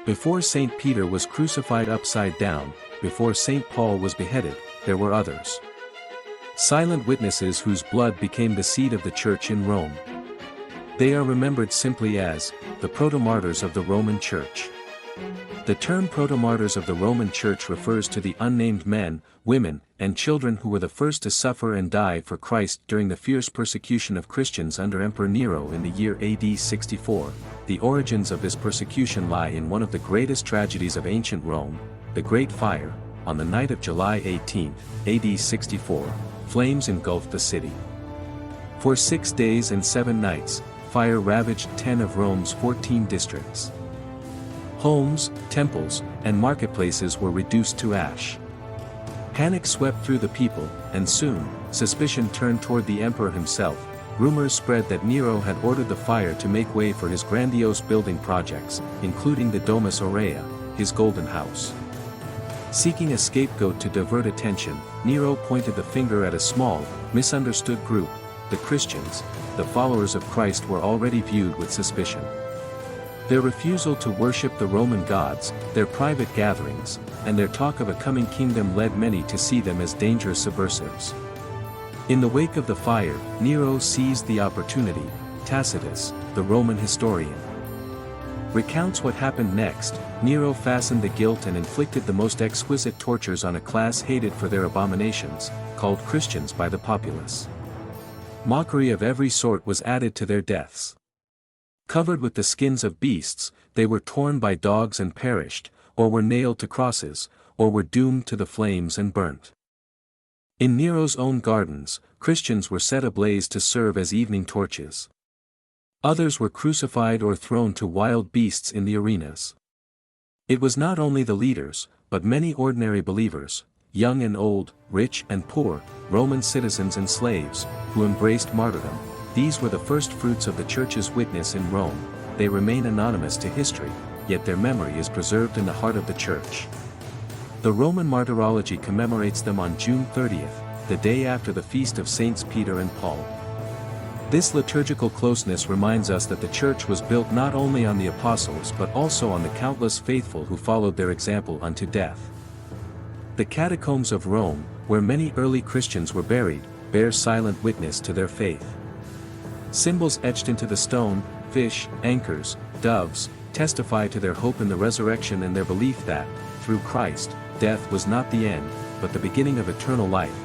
Before St. Peter was crucified upside down, before St. Paul was beheaded, there were others. Silent witnesses whose blood became the seed of the Church in Rome. They are remembered simply as the Protomartyrs of the Roman Church. The term Protomartyrs of the Roman Church refers to the unnamed men, women, and children who were the first to suffer and die for Christ during the fierce persecution of Christians under Emperor Nero in the year AD 64. The origins of this persecution lie in one of the greatest tragedies of ancient Rome, the Great Fire. On the night of July 18, AD 64, flames engulfed the city. For 6 days and 7 nights, fire ravaged 10 of Rome's 14 districts. Homes, temples, and marketplaces were reduced to ash. Panic swept through the people, and soon, suspicion turned toward the emperor himself. Rumors spread that Nero had ordered the fire to make way for his grandiose building projects, including the Domus Aurea, his golden house. Seeking a scapegoat to divert attention, Nero pointed the finger at a small, misunderstood group. The Christians, the followers of Christ, were already viewed with suspicion. Their refusal to worship the Roman gods, their private gatherings, and their talk of a coming kingdom led many to see them as dangerous subversives. In the wake of the fire, Nero seized the opportunity. Tacitus, the Roman historian, recounts what happened next. Nero fastened the guilt and inflicted the most exquisite tortures on a class hated for their abominations, called Christians by the populace. Mockery of every sort was added to their deaths. Covered with the skins of beasts, they were torn by dogs and perished, or were nailed to crosses, or were doomed to the flames and burnt. In Nero's own gardens, Christians were set ablaze to serve as evening torches. Others were crucified or thrown to wild beasts in the arenas. It was not only the leaders, but many ordinary believers, young and old, rich and poor, Roman citizens and slaves, who embraced martyrdom. These were the first fruits of the Church's witness in Rome. They remain anonymous to history, yet their memory is preserved in the heart of the Church. The Roman Martyrology commemorates them on June 30th, the day after the feast of Saints Peter and Paul. This liturgical closeness reminds us that the Church was built not only on the apostles but also on the countless faithful who followed their example unto death. The catacombs of Rome, where many early Christians were buried, bear silent witness to their faith. Symbols etched into the stone, fish, anchors, doves, testify to their hope in the resurrection and their belief that, through Christ, death was not the end, but the beginning of eternal life.